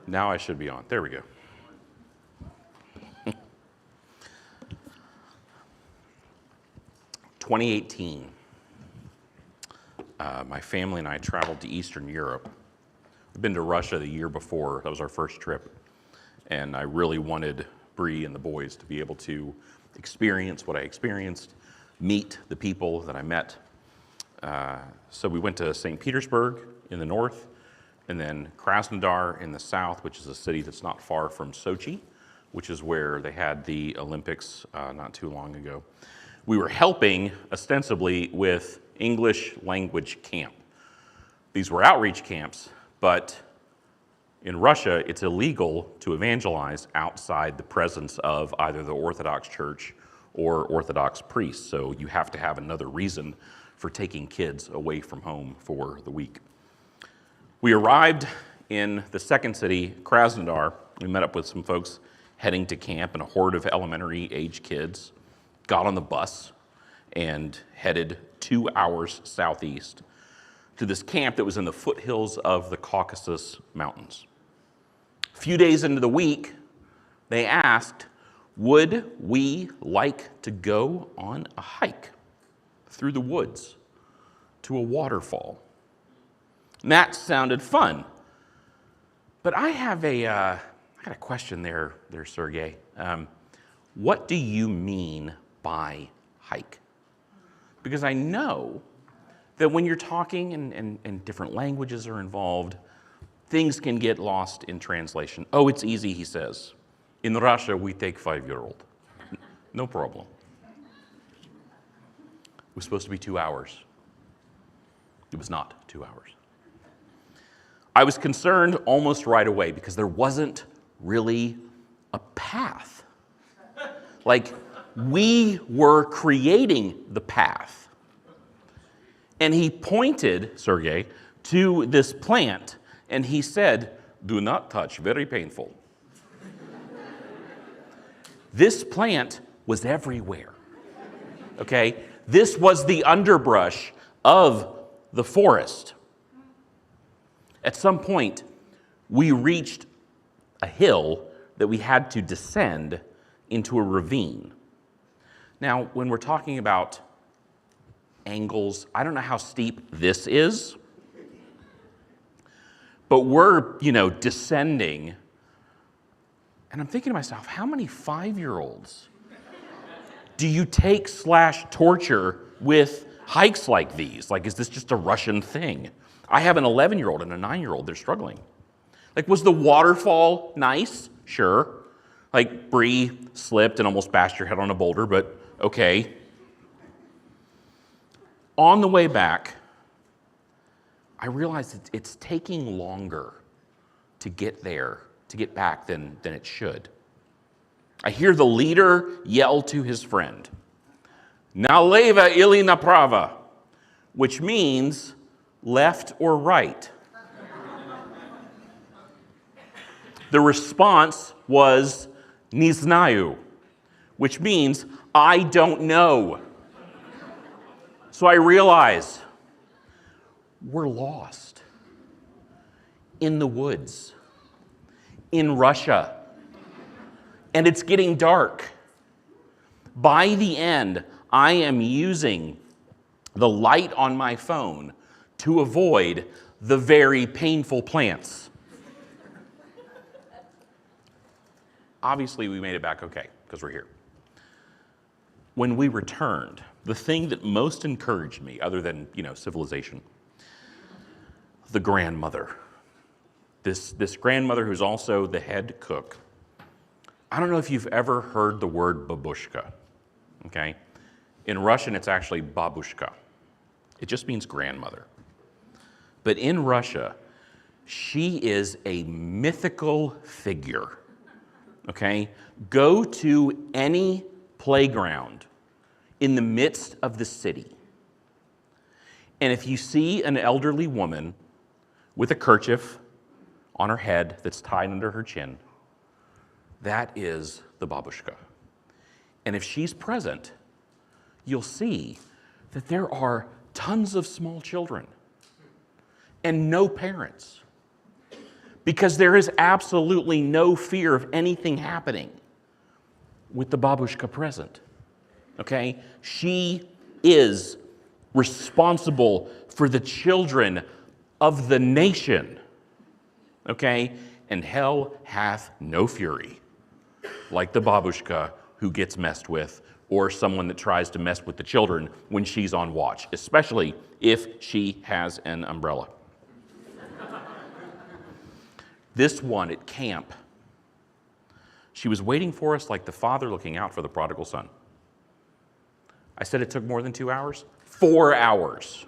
Now I should be on. There we go. In 2018, my family and I traveled to Eastern Europe. I've been to Russia the year before. That was our first trip. And I really wanted Bree and the boys to be able to experience what I experienced, meet the people that I met. So we went to St. Petersburg in the north, and then Krasnodar in the south, which is a city that's not far from Sochi, which is where they had the Olympics not too long ago. We were helping ostensibly with English language camp. These were outreach camps, but in Russia, it's illegal to evangelize outside the presence of either the Orthodox Church or Orthodox priests, so you have to have another reason for taking kids away from home for the week. We arrived in the second city, Krasnodar. We met up with some folks heading to camp and a horde of elementary age kids, got on the bus and headed 2 hours southeast to this camp that was in the foothills of the Caucasus Mountains. A few days into the week, they asked, would we like to go on a hike through the woods to a waterfall? And that sounded fun. But I have I got a question there, Sergey. What do you mean by hike? Because I know that when you're talking and different languages are involved, things can get lost in translation. Oh, it's easy, he says. In Russia, we take 5-year-old. No problem. It was supposed to be 2 hours. It was not 2 hours. I was concerned almost right away because there wasn't really a path. Like, we were creating the path. And he pointed, Sergey, to this plant, and he said, do not touch, very painful. This plant was everywhere, okay? This was the underbrush of the forest. At some point, we reached a hill that we had to descend into a ravine. Now, when we're talking about angles, I don't know how steep this is, but we're, descending. And I'm thinking to myself, how many 5-year-olds do you take / torture with hikes like these? Like, is this just a Russian thing? I have an 11-year-old and a 9-year-old. They're struggling. Like, was the waterfall nice? Sure. Like, Bree slipped and almost bashed her head on a boulder, but okay. On the way back, I realized it's taking longer to get back than it should. I hear the leader yell to his friend, "Naleva ili naprava," which means left or right. The response was "Не знаю," which means I don't know. So I realize we're lost in the woods, in Russia, and it's getting dark. By the end, I am using the light on my phone to avoid the very painful plants. Obviously, we made it back okay, because we're here. When we returned, the thing that most encouraged me, other than, civilization, the grandmother. This grandmother who's also the head cook. I don't know if you've ever heard the word babushka, okay? In Russian, it's actually babushka. It just means grandmother. But in Russia, she is a mythical figure, okay? Go to any playground in the midst of the city, and if you see an elderly woman with a kerchief on her head that's tied under her chin, that is the babushka. And if she's present, you'll see that there are tons of small children and no parents. because there is absolutely no fear of anything happening with the babushka present. Okay? She is responsible for the children of the nation. Okay? And hell hath no fury like the babushka who gets messed with, or someone that tries to mess with the children when she's on watch, especially if she has an umbrella. This one at camp, she was waiting for us like the father looking out for the prodigal son. I said it took more than 2 hours? 4 hours.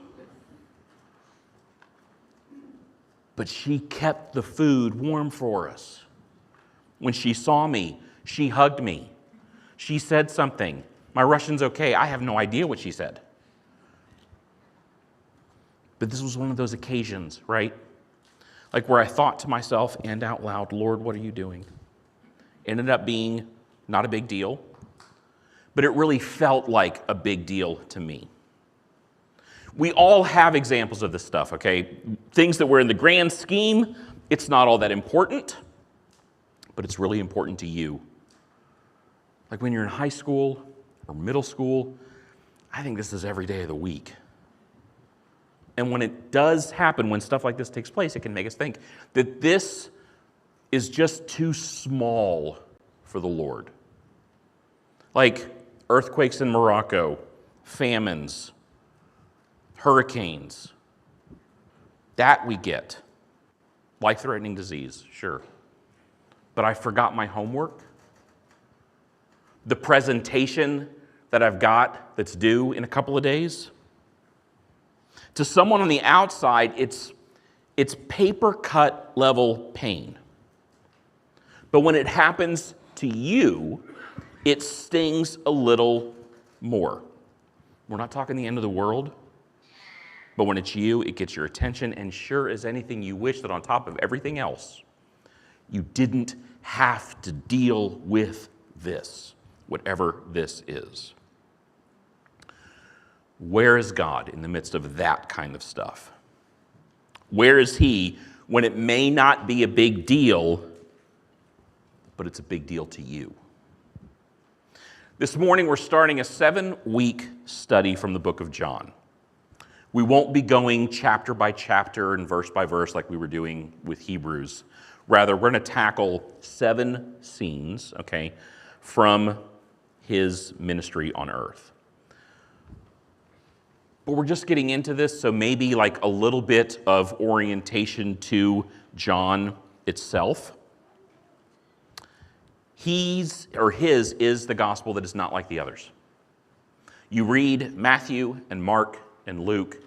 But she kept the food warm for us. When she saw me, she hugged me. She said something. My Russian's okay. I have no idea what she said. But this was one of those occasions, right? Like where I thought to myself and out loud, Lord, what are you doing? Ended up being not a big deal, but it really felt like a big deal to me. We all have examples of this stuff, okay? Things that were in the grand scheme, it's not all that important, but it's really important to you. Like when you're in high school or middle school, I think this is every day of the week. And when it does happen, when stuff like this takes place, it can make us think that this is just too small for the Lord. Like earthquakes in Morocco, famines, hurricanes. That we get. Life-threatening disease, sure. But I forgot my homework. The presentation that I've got that's due in a couple of days. To someone on the outside, it's paper cut level pain. But when it happens to you, it stings a little more. We're not talking the end of the world, but when it's you, it gets your attention, and sure as anything, you wish that on top of everything else, you didn't have to deal with this, whatever this is. Where is God in the midst of that kind of stuff? Where is He when it may not be a big deal, but it's a big deal to you? This morning we're starting a 7-week study from the book of John. We won't be going chapter by chapter and verse by verse like we were doing with Hebrews. Rather, we're going to tackle 7 scenes, okay, from His ministry on earth. But we're just getting into this, so maybe like a little bit of orientation to John itself. His is the gospel that is not like the others. You read Matthew and Mark and Luke,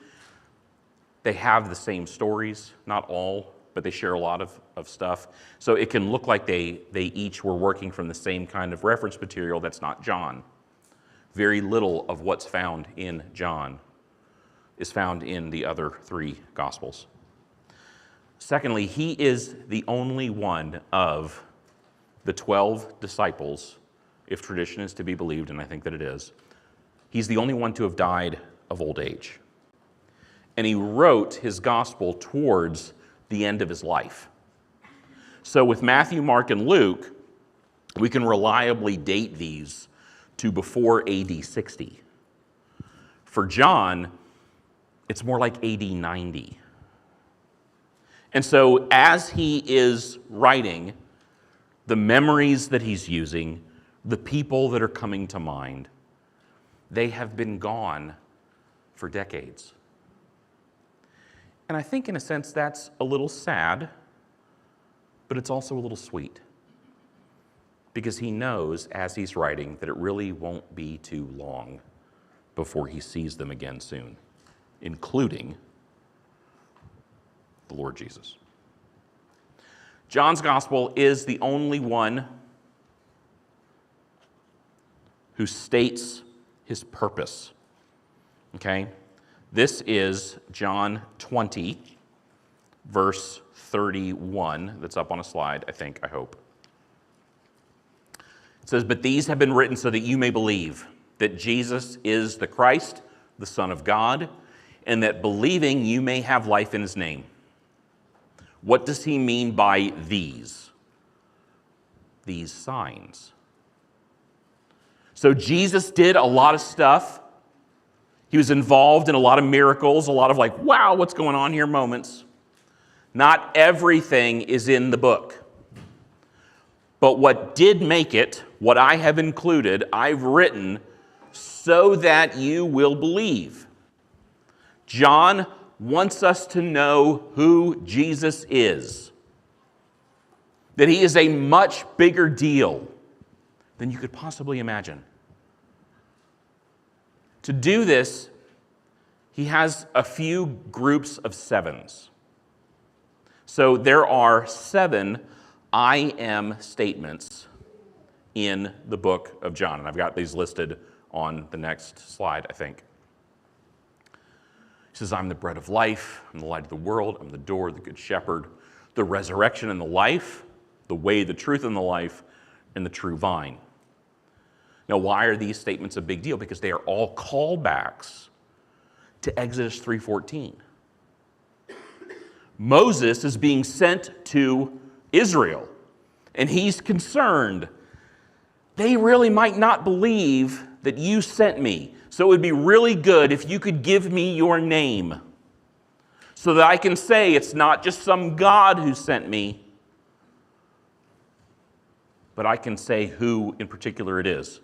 they have the same stories, not all, but they share a lot of stuff. So it can look like they each were working from the same kind of reference material that's not John. Very little of what's found in John is found in the other 3 Gospels. Secondly, he is the only one of the 12 disciples, if tradition is to be believed, and I think that it is. He's the only one to have died of old age. And he wrote his gospel towards the end of his life. So with Matthew, Mark, and Luke, we can reliably date these to before AD 60. For John, it's more like AD 90. And so as he is writing, the memories that he's using, the people that are coming to mind, they have been gone for decades. And I think in a sense that's a little sad, but it's also a little sweet. Because he knows as he's writing that it really won't be too long before he sees them again soon, including the Lord Jesus. John's gospel is the only one who states his purpose. Okay? This is John 20, verse 31. That's up on a slide, I hope. It says, "But these have been written so that you may believe that Jesus is the Christ, the Son of God, and that believing you may have life in his name. What does he mean by these? These signs. So Jesus did a lot of stuff. He was involved in a lot of miracles, a lot of like, wow, what's going on here moments. Not everything is in the book. But what did make it, what I have included, I've written so that you will believe. John wants us to know who Jesus is. That he is a much bigger deal than you could possibly imagine. To do this, he has a few groups of sevens. So there are 7 I am statements in the book of John. And I've got these listed on the next slide, I think. He says, I'm the bread of life, I'm the light of the world, I'm the door, the good shepherd, the resurrection and the life, the way, the truth, and the life, and the true vine. Now, why are these statements a big deal? Because they are all callbacks to Exodus 3:14. Moses is being sent to Israel, and he's concerned. They really might not believe that you sent me, so it would be really good if you could give me your name so that I can say it's not just some God who sent me, but I can say who in particular it is.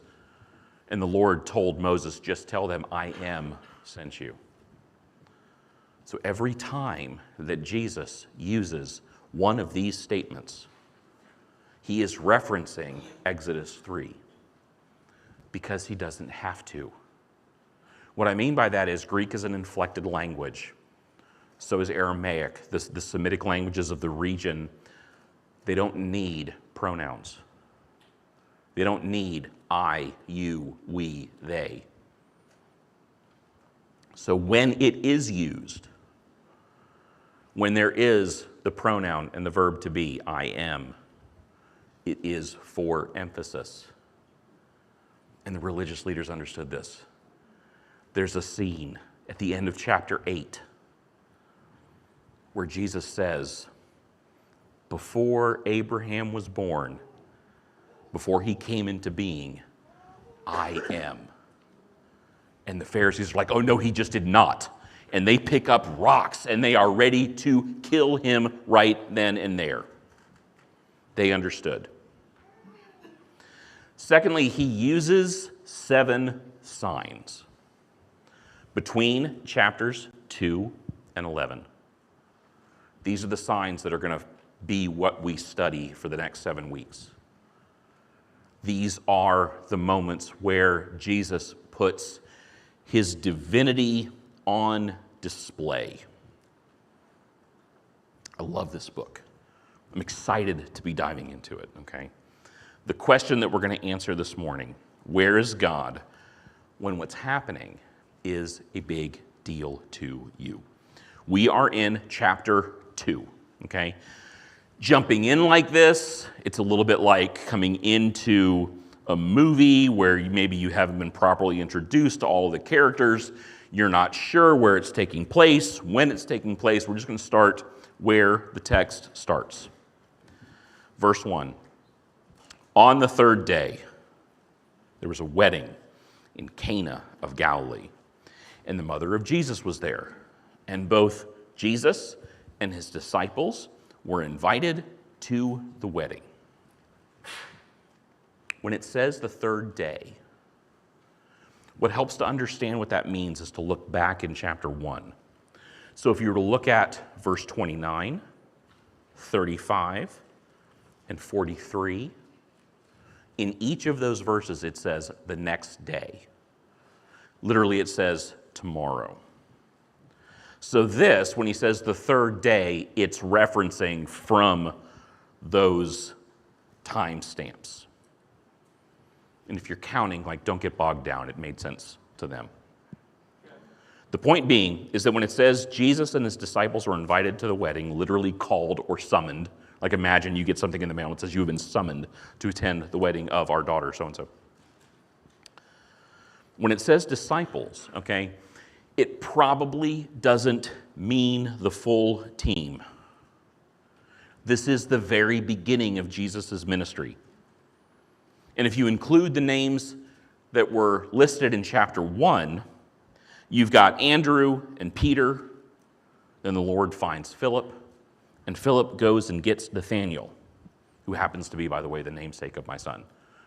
And the Lord told Moses, just tell them, I am sent you. So every time that Jesus uses one of these statements, he is referencing Exodus 3 because he doesn't have to. What I mean by that is Greek is an inflected language. So is Aramaic. The Semitic languages of the region, they don't need pronouns. They don't need I, you, we, they. So when it is used, when there is the pronoun and the verb to be, I am, it is for emphasis. And the religious leaders understood this. There's a scene at the end of chapter 8 where Jesus says, before Abraham was born, before he came into being, I am. And the Pharisees are like, oh no, he just did not. And they pick up rocks and they are ready to kill him right then and there. They understood. Secondly, he uses 7 signs between chapters 2 and 11. These are the signs that are going to be what we study for the next 7 weeks. These are the moments where Jesus puts his divinity on display. I love this book. I'm excited to be diving into it, okay? The question that we're going to answer this morning, where is God when what's happening is a big deal to you? We are in chapter 2, okay? Jumping in like this, it's a little bit like coming into a movie where maybe you haven't been properly introduced to all of the characters. You're not sure where it's taking place, when it's taking place. We're just going to start where the text starts. Verse 1. On the 3rd day, there was a wedding in Cana of Galilee, and the mother of Jesus was there. And both Jesus and his disciples were invited to the wedding. When it says the 3rd day, what helps to understand what that means is to look back in chapter 1. So if you were to look at verse 29, 35, and 43, in each of those verses it says the next day. Literally it says tomorrow. So this, when he says the 3rd day, it's referencing from those timestamps. And if you're counting, don't get bogged down. It made sense to them. The point being is that when it says Jesus and his disciples were invited to the wedding, literally called or summoned, like imagine you get something in the mail that says you have been summoned to attend the wedding of our daughter so-and-so. When it says disciples, okay, it probably doesn't mean the full team. This is the very beginning of Jesus' ministry. And if you include the names that were listed in chapter 1, you've got Andrew and Peter, then the Lord finds Philip, and Philip goes and gets Nathanael, who happens to be, by the way, the namesake of my son.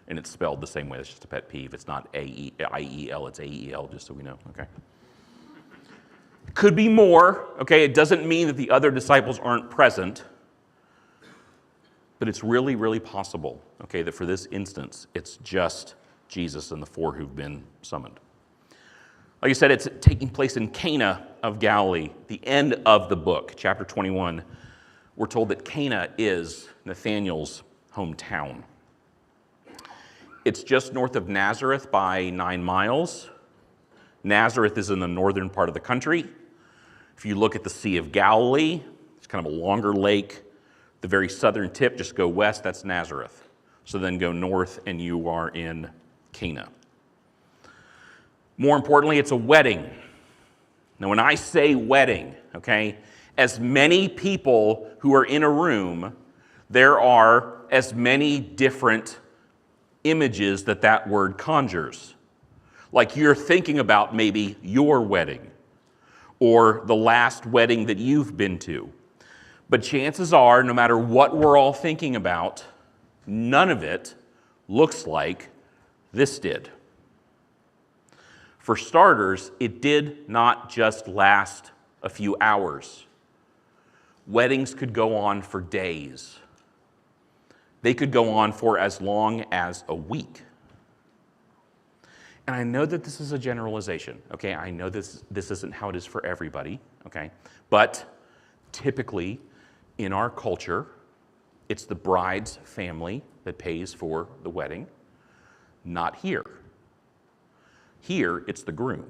And it's spelled the same way. It's just a pet peeve. It's not I-E-L, it's A-E-L, just so we know, okay? Could be more, okay? It doesn't mean that the other disciples aren't present, but it's really, really possible, okay, that for this instance, it's just Jesus and the 4 who've been summoned. Like I said, it's taking place in Cana of Galilee, the end of the book, chapter 21. We're told that Cana is Nathanael's hometown. It's just north of Nazareth by 9 miles. Nazareth is in the northern part of the country. If you look at the Sea of Galilee, it's kind of a longer lake. The very southern tip, just go west, that's Nazareth. So then go north and you are in Cana. More importantly, it's a wedding. Now, when I say wedding, okay, as many people who are in a room, there are as many different images that word conjures. Like you're thinking about maybe your wedding or the last wedding that you've been to. But chances are, no matter what we're all thinking about, none of it looks like this did. For starters, it did not just last a few hours. Weddings could go on for days. They could go on for as long as a week. And I know that this is a generalization, okay? I know this isn't how it is for everybody, okay? But typically, in our culture, it's the bride's family that pays for the wedding, not here. Here, it's the groom.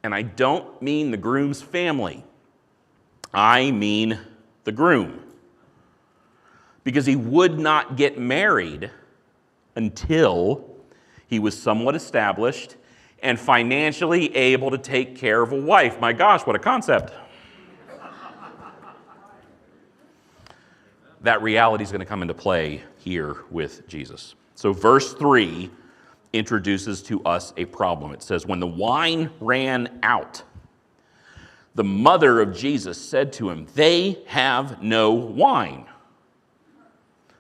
And I don't mean the groom's family. I mean the groom. Because he would not get married until he was somewhat established and financially able to take care of a wife. My gosh, what a concept. That reality is going to come into play here with Jesus. So verse 3 introduces to us a problem. It says, when the wine ran out, the mother of Jesus said to him, they have no wine.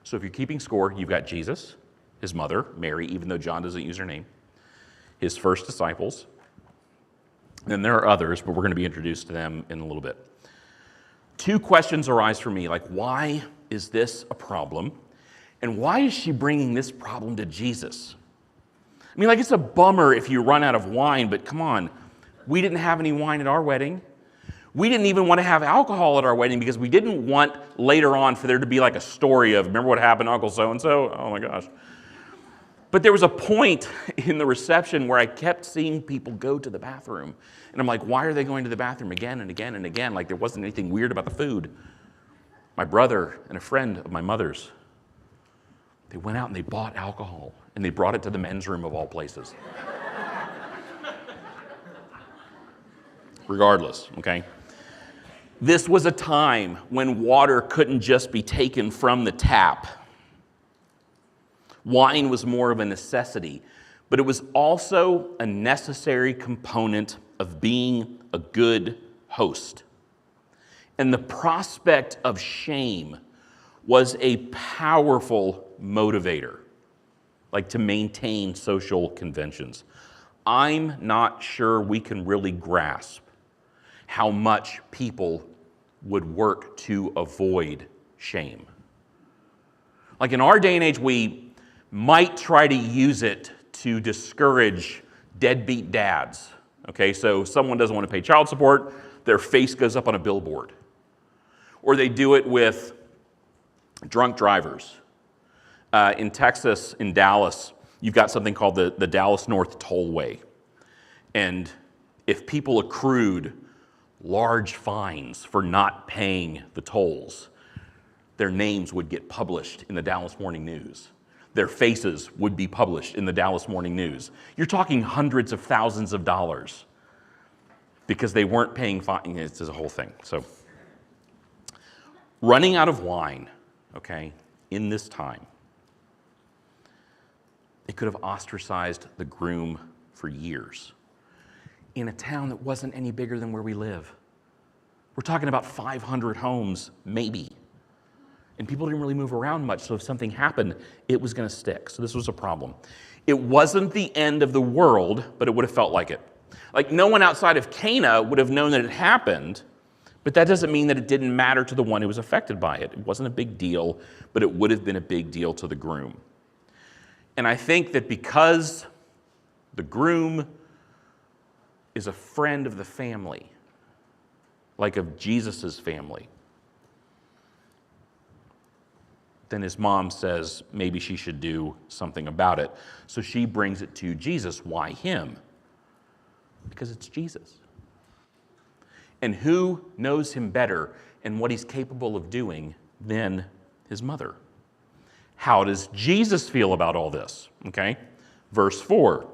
So if you're keeping score, you've got Jesus, his mother, Mary, even though John doesn't use her name, his first disciples. Then there are others, but we're going to be introduced to them in a little bit. 2 questions arise for me, like why is this a problem? And why is she bringing this problem to Jesus? I mean, like it's a bummer if you run out of wine, but come on, we didn't have any wine at our wedding. We didn't even want to have alcohol at our wedding because we didn't want later on for there to be like a story of, remember what happened to Uncle so-and-so? Oh my gosh. But there was a point in the reception where I kept seeing people go to the bathroom. And I'm like, why are they going to the bathroom again and again and again? Like there wasn't anything weird about the food. My brother and a friend of my mother's, they went out and they bought alcohol and they brought it to the men's room of all places. Regardless, okay? This was a time when water couldn't just be taken from the tap. Wine was more of a necessity, but it was also a necessary component of being a good host. And the prospect of shame was a powerful motivator, like to maintain social conventions. I'm not sure we can really grasp how much people would work to avoid shame. Like in our day and age, we might try to use it to discourage deadbeat dads. Okay, so someone doesn't want to pay child support, their face goes up on a billboard. Or they do it with drunk drivers. In Texas, in Dallas, you've got something called the Dallas North Tollway. And if people accrued large fines for not paying the tolls, their names would get published in the Dallas Morning News. Their faces would be published in the Dallas Morning News. You're talking hundreds of thousands of dollars because they weren't paying fines. It's a whole thing. So Running out of wine, okay, in this time, it could have ostracized the groom for years in a town that wasn't any bigger than where we live. We're talking about 500 homes, maybe. And people didn't really move around much, so if something happened, it was going to stick. So this was a problem. It wasn't the end of the world, but it would have felt like it. Like no one outside of Cana would have known that it happened, but that doesn't mean that it didn't matter to the one who was affected by it. It wasn't a big deal, but it would have been a big deal to the groom. And I think that because the groom is a friend of the family, like of Jesus' family, then his mom says maybe she should do something about it. So she brings it to Jesus. Why him? Because it's Jesus. And who knows him better and what he's capable of doing than his mother? How does Jesus feel about all this? Okay, verse 4.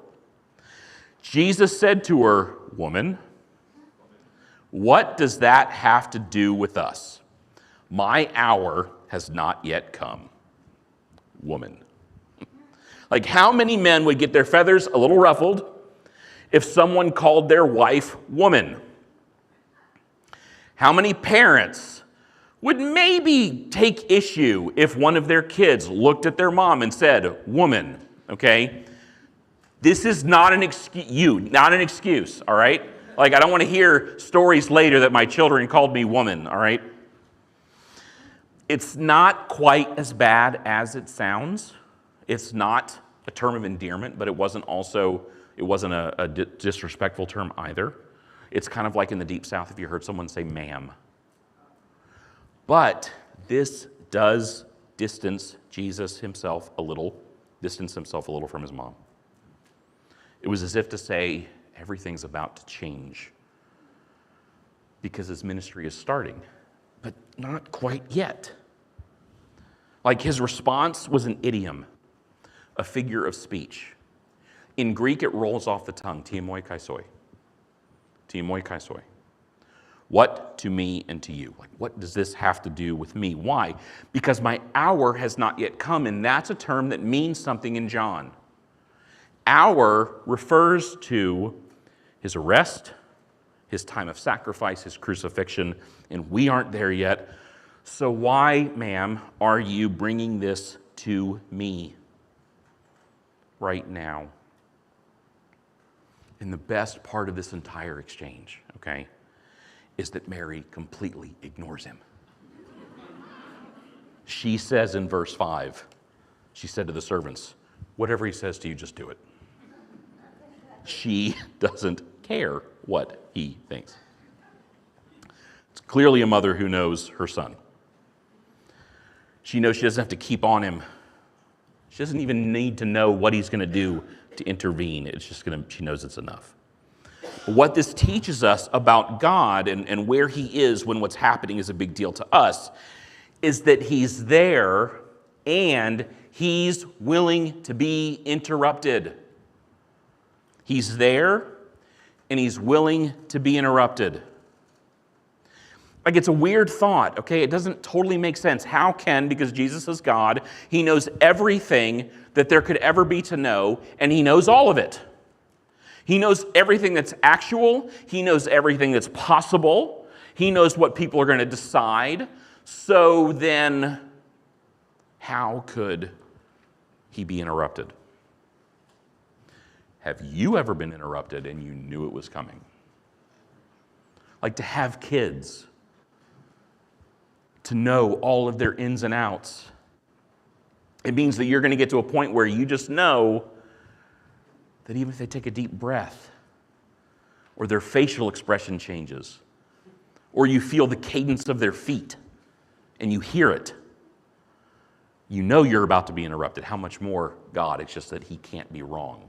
Jesus said to her, "Woman, what does that have to do with us? My hour has not yet come." Woman. Like how many men would get their feathers a little ruffled if someone called their wife woman? How many parents would maybe take issue if one of their kids looked at their mom and said, woman, okay? This is not an excuse, all right? Like, I don't want to hear stories later that my children called me woman, all right? It's not quite as bad as it sounds. It's not a term of endearment, but it wasn't a disrespectful term either. It's kind of like in the Deep South if you heard someone say ma'am. But this does distance himself a little from his mom. It was as if to say, everything's about to change because his ministry is starting, but not quite yet. Like his response was an idiom, a figure of speech. In Greek, it rolls off the tongue, tiamoi kaisoi. Tiamoi kaisoi. What to me and to you? Like, what does this have to do with me? Why? Because my hour has not yet come, and that's a term that means something in John. Hour refers to his arrest, his time of sacrifice, his crucifixion, and we aren't there yet. So why, ma'am, are you bringing this to me right now? And the best part of this entire exchange, okay, is that Mary completely ignores him. She says in verse 5, she said to the servants, whatever he says to you, just do it. She doesn't care what he thinks. It's clearly a mother who knows her son. She knows she doesn't have to keep on him. She doesn't even need to know what he's going to do to intervene. She knows it's enough. But what this teaches us about God and where he is when what's happening is a big deal to us is that he's there and he's willing to be interrupted. He's there and he's willing to be interrupted. Like, it's a weird thought, okay? It doesn't totally make sense. How can, because Jesus is God, he knows everything that there could ever be to know, and he knows all of it. He knows everything that's actual. He knows everything that's possible. He knows what people are going to decide. So then, how could he be interrupted? Have you ever been interrupted and you knew it was coming? Like to have kids, to know all of their ins and outs. It means that you're going to get to a point where you just know that even if they take a deep breath, or their facial expression changes, or you feel the cadence of their feet, and you hear it, you know you're about to be interrupted. How much more God? It's just that he can't be wrong.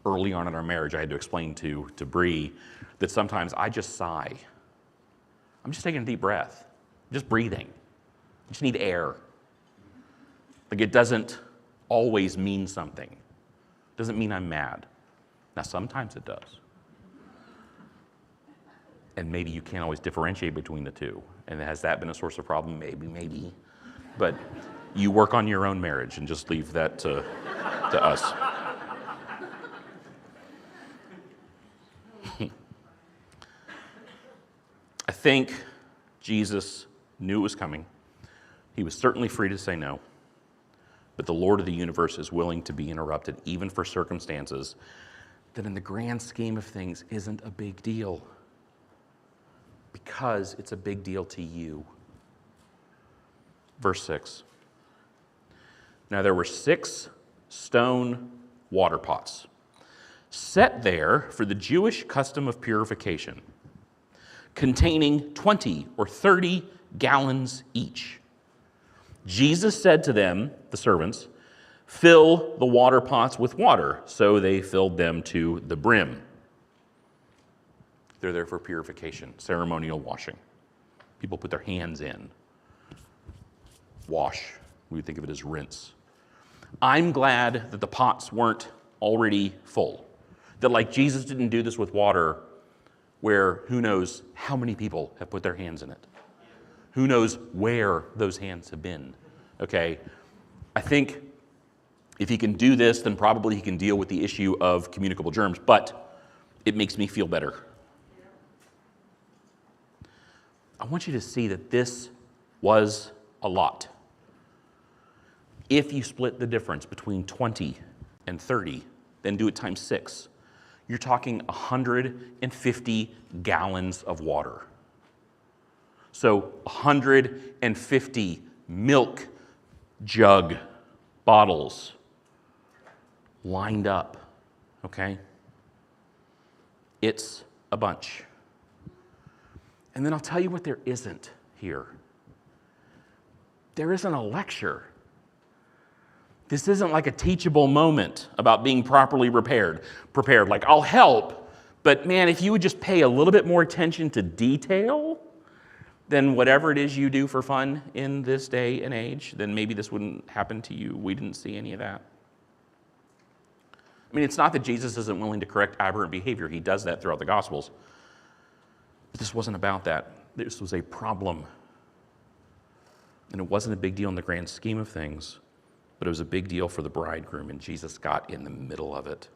Early on in our marriage, I had to explain to Bree that sometimes I just sigh. I'm just taking a deep breath. I'm just breathing. I just need air. Like, it doesn't always mean something. It doesn't mean I'm mad. Now, sometimes it does. And maybe you can't always differentiate between the two. And has that been a source of problem? Maybe. But you work on your own marriage and just leave that to us. I think Jesus knew it was coming. He was certainly free to say no. But the Lord of the universe is willing to be interrupted, even for circumstances that in the grand scheme of things isn't a big deal. Because it's a big deal to you. Verse 6. Now there were 6 stone water pots set there for the Jewish custom of purification, containing 20 or 30 gallons each. Jesus said to them, the servants, "Fill the water pots with water." So they filled them to the brim. They're there for purification, ceremonial washing. People put their hands in. Wash. We would think of it as rinse. I'm glad that the pots weren't already full. That like Jesus didn't do this with water where who knows how many people have put their hands in it. Who knows where those hands have been, okay? I think if he can do this, then probably he can deal with the issue of communicable germs, but it makes me feel better. I want you to see that this was a lot. If you split the difference between 20 and 30, then do it times 6. You're talking 150 gallons of water. So 150 milk jug bottles lined up, okay? It's a bunch. And then I'll tell you what there isn't here. There isn't a lecture. This isn't like a teachable moment about being properly prepared. Like, I'll help, but man, if you would just pay a little bit more attention to detail than whatever it is you do for fun in this day and age, then maybe this wouldn't happen to you. We didn't see any of that. I mean, it's not that Jesus isn't willing to correct aberrant behavior. He does that throughout the Gospels. But this wasn't about that. This was a problem. And it wasn't a big deal in the grand scheme of things, but it was a big deal for the bridegroom, and Jesus got in the middle of it.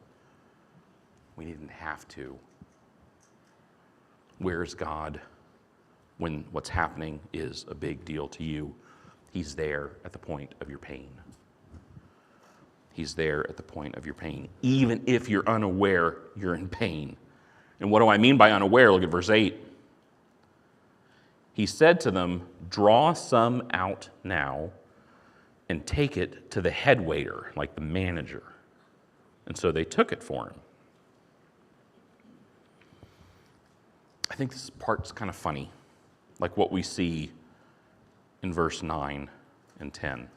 We didn't have to. Where's God when what's happening is a big deal to you? He's there at the point of your pain. He's there at the point of your pain, even if you're unaware you're in pain. And what do I mean by unaware? Look at verse 8. He said to them, "Draw some out now and take it to the head waiter," like the manager. And so they took it for him. I think this part's kind of funny, like what we see in verse 9 and 10.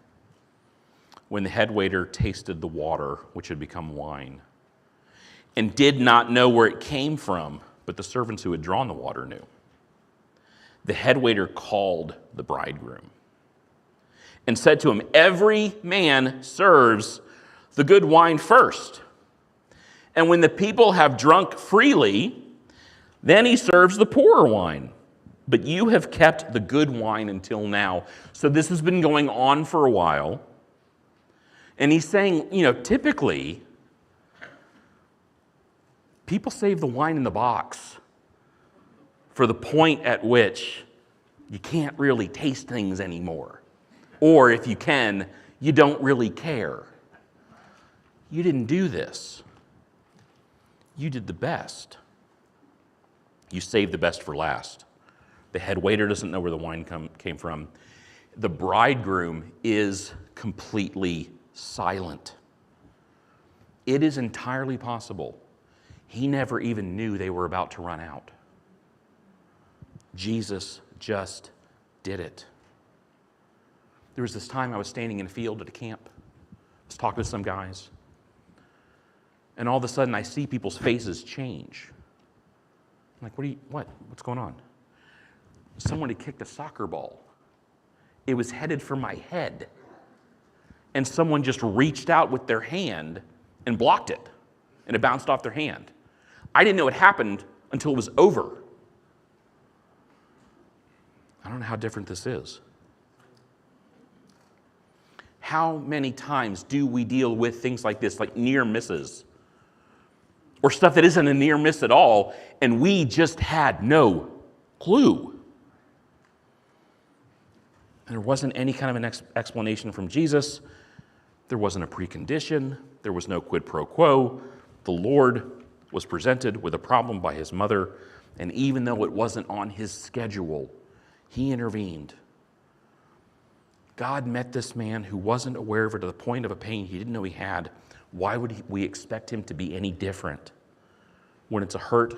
When the head waiter tasted the water, which had become wine, and did not know where it came from, but the servants who had drawn the water knew. The head waiter called the bridegroom and said to him, "Every man serves the good wine first. And when the people have drunk freely, then he serves the poorer wine. But you have kept the good wine until now." So this has been going on for a while. And he's saying, typically, people save the wine in the box for the point at which you can't really taste things anymore. Or if you can, you don't really care. You didn't do this. You did the best. You saved the best for last. The head waiter doesn't know where the wine came from. The bridegroom is completely silent. It is entirely possible he never even knew they were about to run out. Jesus just did it. There was this time I was standing in a field at a camp. I was talking to some guys. And all of a sudden I see people's faces change. I'm like, what's going on? Someone had kicked a soccer ball. It was headed for my head. And someone just reached out with their hand and blocked it. And it bounced off their hand. I didn't know it happened until it was over. don't know how different this is. How many times do we deal with things like this, like near misses? Or stuff that isn't a near miss at all, and we just had no clue. And there wasn't any kind of an explanation from Jesus. There wasn't a precondition. There was no quid pro quo. The Lord was presented with a problem by his mother, and even though it wasn't on his schedule, he intervened. God met this man who wasn't aware of it to the point of a pain he didn't know he had. Why would we expect him to be any different when it's a hurt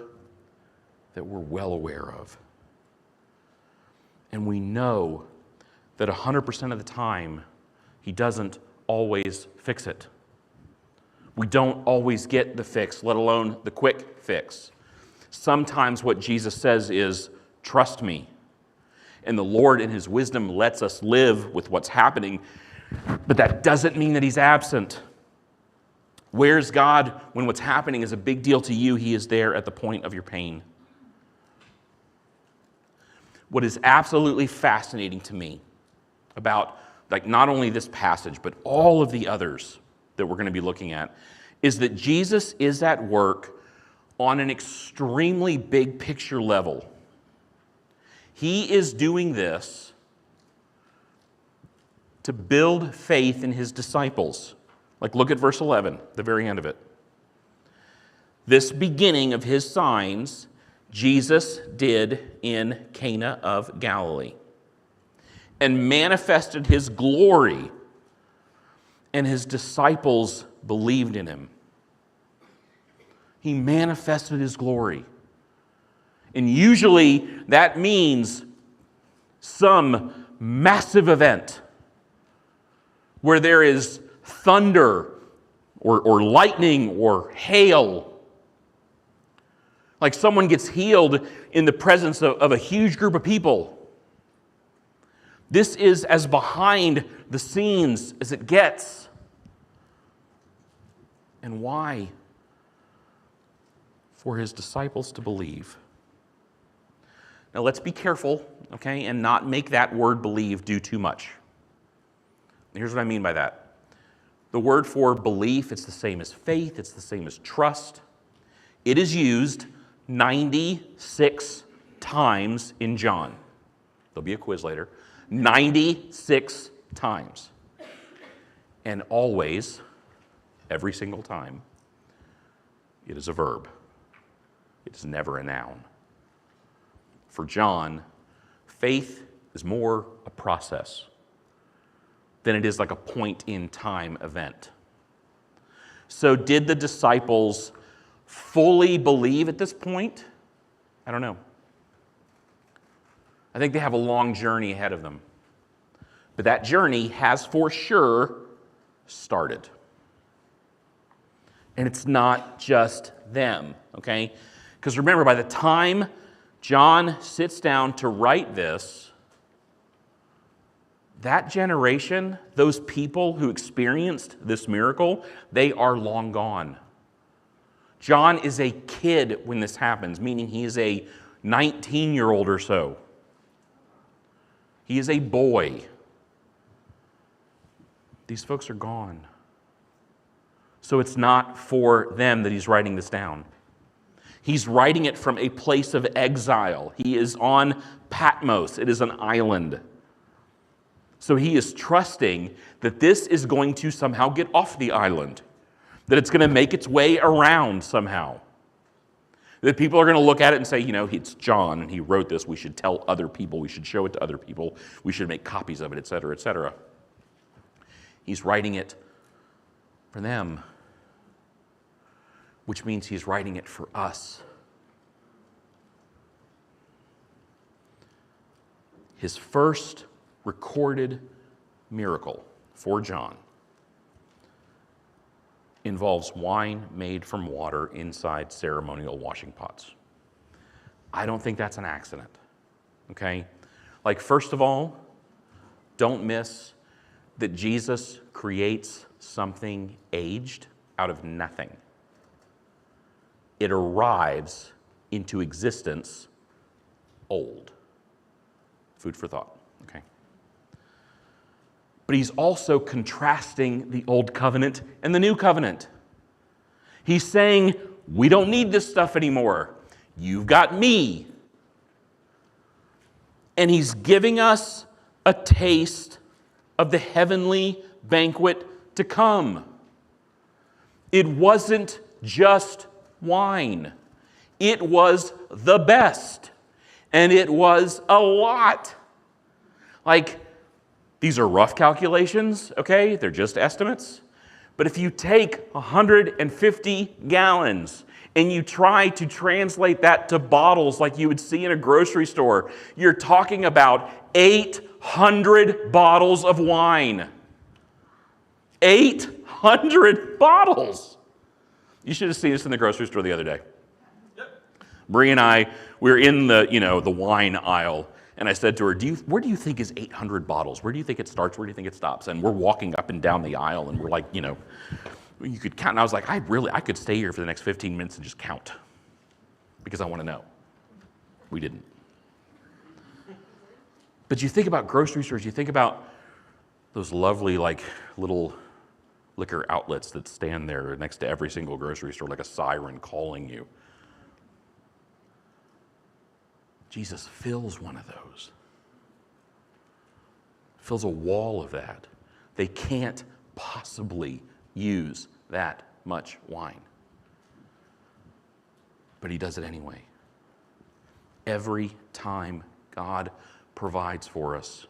that we're well aware of? And we know that 100% of the time, he doesn't always fix it. We don't always get the fix, let alone the quick fix. Sometimes what Jesus says is, trust me. And the Lord in his wisdom lets us live with what's happening, but that doesn't mean that he's absent. Where's God when what's happening is a big deal to you? He is there at the point of your pain. What is absolutely fascinating to me about not only this passage, but all of the others that we're going to be looking at, is that Jesus is at work on an extremely big picture level. He is doing this to build faith in his disciples. Look at verse 11, the very end of it. This beginning of his signs, Jesus did in Cana of Galilee, and manifested his glory, and his disciples believed in him. He manifested his glory. And usually that means some massive event where there is thunder or lightning or hail. Like someone gets healed in the presence of a huge group of people. This is as behind the scenes as it gets. And why? For his disciples to believe. Now let's be careful, okay, and not make that word believe do too much. Here's what I mean by that. The word for belief, it's the same as faith, it's the same as trust. It is used 96 times in John. There'll be a quiz later. 96 times. And always, every single time, it is a verb. It is never a noun. For John, faith is more a process than it is like a point-in-time event. So did the disciples fully believe at this point? I don't know. I think they have a long journey ahead of them. But that journey has for sure started. And it's not just them, okay? Because remember, by the time John sits down to write this, that generation, those people who experienced this miracle, they are long gone. John is a kid when this happens, meaning he is a 19-year-old or so. He is a boy. These folks are gone. So it's not for them that he's writing this down. He's writing it from a place of exile. He is on Patmos. It is an island. So he is trusting that this is going to somehow get off the island, that it's going to make its way around somehow. That people are going to look at it and say, it's John and he wrote this. We should tell other people. We should show it to other people. We should make copies of it, etc., etc. He's writing it for them, which means he's writing it for us. His first recorded miracle for John involves wine made from water inside ceremonial washing pots. I don't think that's an accident, okay? First of all, don't miss that Jesus creates something aged out of nothing. It arrives into existence old. Food for thought, okay? But he's also contrasting the old covenant and the new covenant. He's saying, we don't need this stuff anymore. You've got me. And he's giving us a taste of the heavenly banquet to come. It wasn't just wine. It was the best. And it was a lot. Like, these are rough calculations, okay? They're just estimates. But if you take 150 gallons and you try to translate that to bottles like you would see in a grocery store, you're talking about 800 bottles of wine. 800 bottles! You should have seen us in the grocery store the other day. Bree and I, we were in the wine aisle, and I said to her, where do you think is 800 bottles? Where do you think it starts? Where do you think it stops? And we're walking up and down the aisle, and we're like, you could count. And I was like, I could stay here for the next 15 minutes and just count, because I want to know. We didn't. But you think about grocery stores, you think about those lovely, little liquor outlets that stand there next to every single grocery store, like a siren calling you. Jesus fills one of those. Fills a wall of that. They can't possibly use that much wine. But he does it anyway. Every time God provides for us,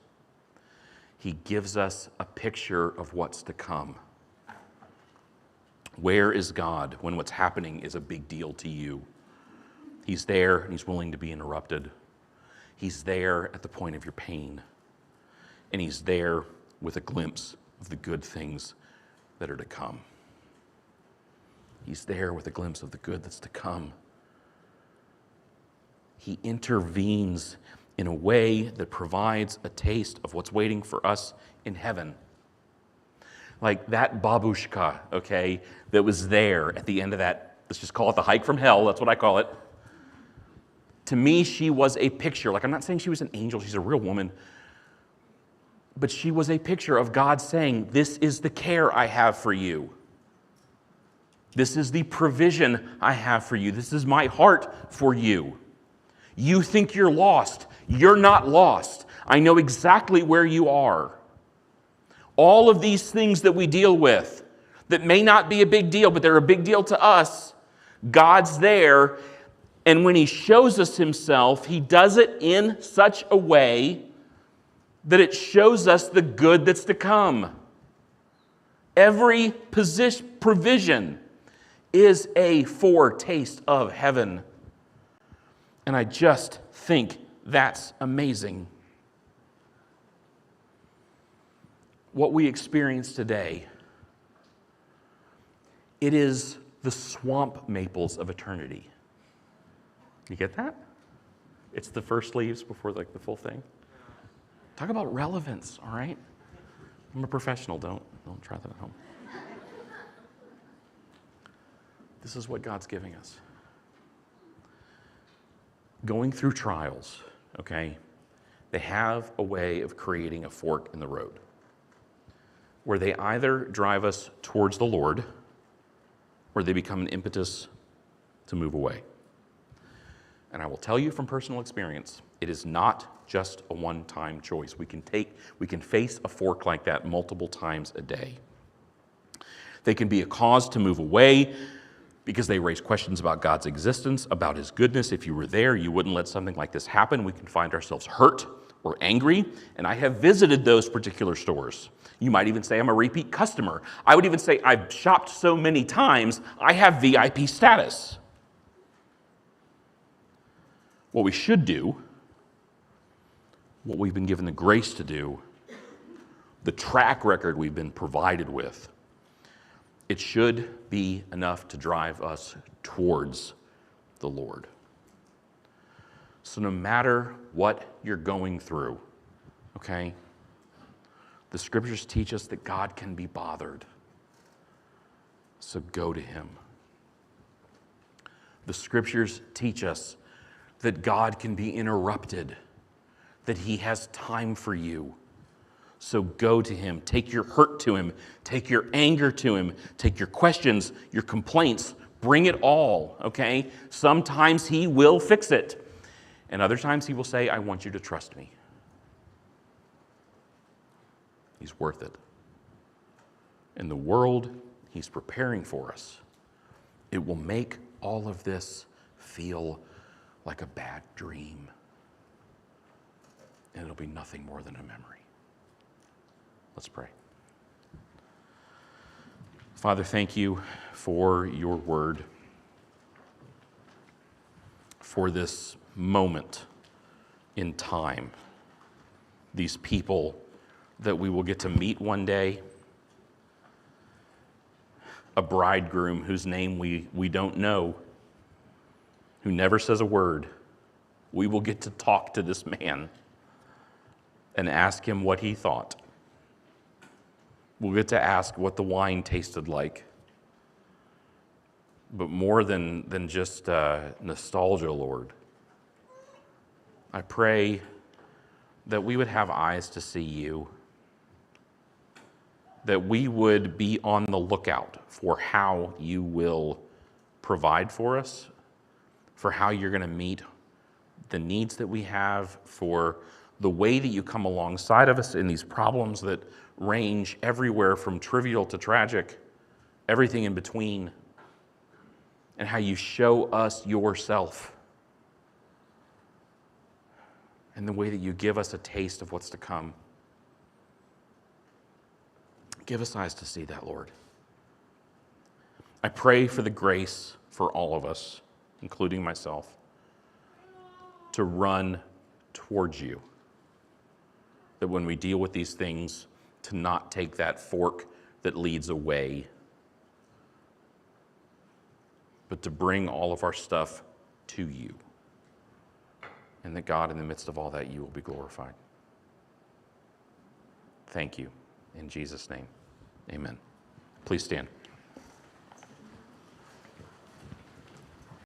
he gives us a picture of what's to come. Where is God when what's happening is a big deal to you? He's there and he's willing to be interrupted. He's there at the point of your pain. And he's there with a glimpse of the good things that are to come. He's there with a glimpse of the good that's to come. He intervenes in a way that provides a taste of what's waiting for us in heaven. Like that babushka, okay, that was there at the end of that, let's just call it the hike from hell, that's what I call it. To me, she was a picture. Like, I'm not saying she was an angel, she's a real woman. But she was a picture of God saying, this is the care I have for you. This is the provision I have for you. This is my heart for you. You think you're lost. You're not lost. I know exactly where you are. All of these things that we deal with that may not be a big deal, but they're a big deal to us, God's there. And when he shows us himself, he does it in such a way that it shows us the good that's to come. Every provision is a foretaste of heaven. And I just think that's amazing. What we experience today, it is the swamp maples of eternity. You get that? It's the first leaves before the full thing. Talk about relevance, all right? I'm a professional, don't try that at home. This is what God's giving us. Going through trials, okay, they have a way of creating a fork in the road where they either drive us towards the Lord or they become an impetus to move away. And I will tell you from personal experience, it is not just a one-time choice. We can face a fork like that multiple times a day. They can be a cause to move away because they raise questions about God's existence, about his goodness. If you were there, you wouldn't let something like this happen. We can find ourselves hurt or angry. And I have visited those particular stores. You might even say I'm a repeat customer. I would even say I've shopped so many times, I have VIP status. What we should do, what we've been given the grace to do, the track record we've been provided with, it should be enough to drive us towards the Lord. So no matter what you're going through, okay, the scriptures teach us that God can be bothered. So go to him. The scriptures teach us that God can be interrupted. that he has time for you. So go to him. Take your hurt to him. Take your anger to him. Take your questions, your complaints. Bring it all, okay? Sometimes he will fix it. And other times he will say, I want you to trust me. He's worth it. In the world he's preparing for us, it will make all of this feel like a bad dream. And it'll be nothing more than a memory. Let's pray. Father, thank you for your word, for this moment in time, these people that we will get to meet one day, a bridegroom whose name we don't know, who never says a word. We will get to talk to this man and ask him what he thought. We'll get to ask what the wine tasted like. But more than just nostalgia, Lord, I pray that we would have eyes to see you, that we would be on the lookout for how you will provide for us, for how you're going to meet the needs that we have, for the way that you come alongside of us in these problems that range everywhere from trivial to tragic, everything in between, and how you show us yourself, and the way that you give us a taste of what's to come. Give us eyes to see that, Lord. I pray for the grace for all of us, including myself, to run towards you. That when we deal with these things, to not take that fork that leads away, but to bring all of our stuff to you. And that God, in the midst of all that, you will be glorified. Thank you. In Jesus' name, amen. Please stand.